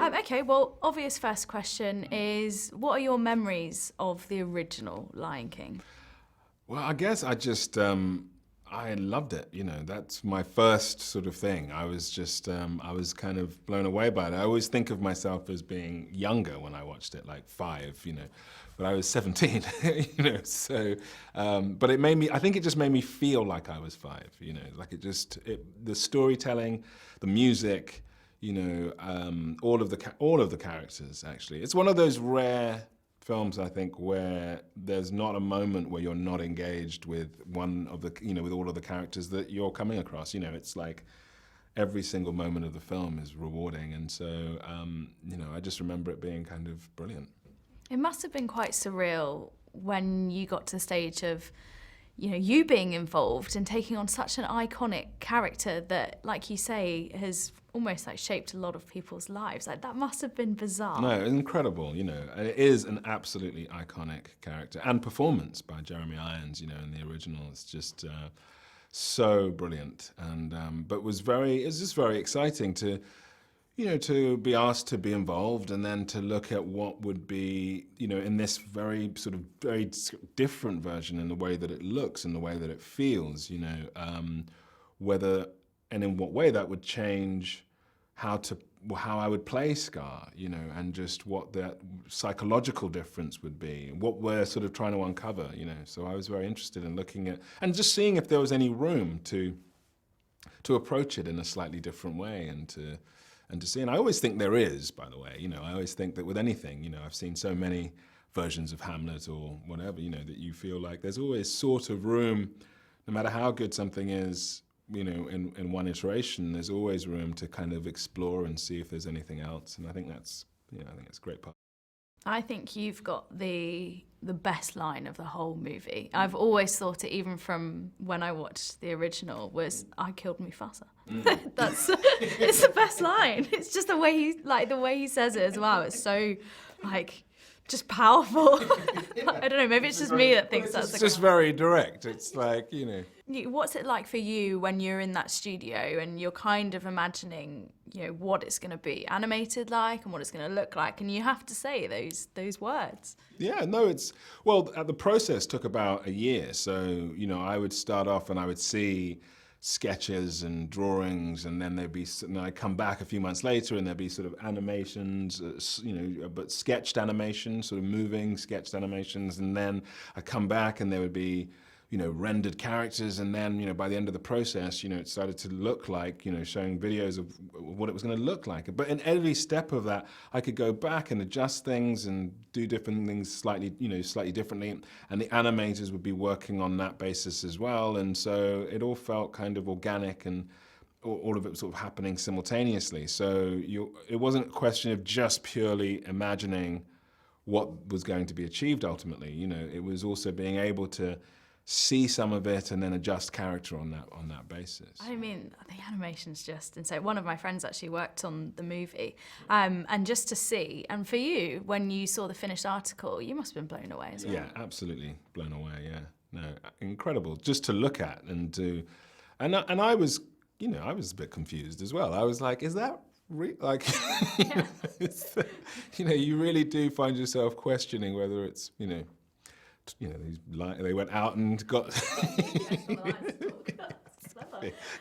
Okay, well, obvious first question is, what are your memories of the original Lion King? Well, I guess I loved it. That's my first sort of thing. I was kind of blown away by it. I always think of myself as being younger when I watched it, like 5, but I was 17, so, but I think it just made me feel like I was 5, like the storytelling, the music, all of the characters, actually. It's one of those rare films, I think, where there's not a moment where you're not engaged with one of the, with all of the characters that you're coming across. It's like every single moment of the film is rewarding. And so, I just remember it being kind of brilliant. It must have been quite surreal when you got to the stage of, you being involved and taking on such an iconic character that, like you say, has almost like shaped a lot of people's lives. Like, that must have been bizarre. No, incredible, and it is an absolutely iconic character and performance by Jeremy Irons, in the original. It's just so brilliant, and but it's just very exciting to be asked to be involved and then to look at what would be, in this very different version in the way that it looks and the way that it feels, whether and in what way that would change how I would play Scar, and just what that psychological difference would be, what we're sort of trying to uncover, So I was very interested in looking at, and just seeing if there was any room to approach it in a slightly different way and to see. And I always think there is, by the way, I always think that with anything, I've seen so many versions of Hamlet or whatever, that you feel like there's always sort of room, no matter how good something is, in one iteration, there's always room to kind of explore and see if there's anything else. And I think that's a great part. I think you've got the best line of the whole movie. I've always thought it, even from when I watched the original, was "I killed Mufasa." It's the best line. It's just the way he says it as well. It's so just powerful. I don't know, maybe it's just me that thinks that's... It's just very direct. It's like, What's it like for you when you're in that studio and you're kind of imagining, what it's going to be animated like and what it's going to look like, and you have to say those words? Yeah, no, the process took about a year. So, I would start off and I would see sketches and drawings, and then I'd come back a few months later and there'd be sort of animations, but sketched animations, sort of moving sketched animations, and then I'd come back and there would be, rendered characters, and then, by the end of the process, it started to look like, showing videos of what it was going to look like. But in every step of that, I could go back and adjust things and do different things slightly differently, and the animators would be working on that basis as well, and so it all felt kind of organic, and all of it was sort of happening simultaneously. So it wasn't a question of just purely imagining what was going to be achieved ultimately. It was also being able to see some of it and then adjust character on that basis. I mean, the animation's just insane. One of my friends actually worked on the movie, and just to see, and for you, when you saw the finished article, you must have been blown away as well. Yeah, absolutely blown away. Yeah, no, incredible just to look at and do, and I was, I was a bit confused as well. I was like, is that like, you really do find yourself questioning whether it's, they went out and got...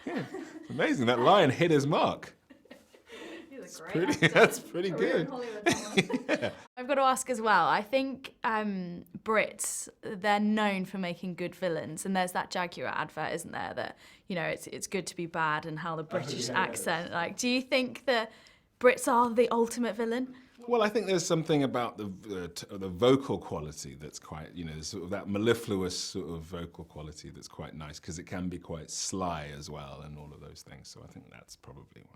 Yeah, amazing. That lion hit his mark. He's a great actor. That's pretty good. Yeah. I've got to ask as well, I think Brits, they're known for making good villains, and there's that Jaguar advert, isn't there, that, it's good to be bad, and how the British accent, do you think that Brits are the ultimate villain? Well, I think there's something about the vocal quality that's quite, sort of that mellifluous sort of vocal quality that's quite nice, because it can be quite sly as well and all of those things. So I think that's probably why.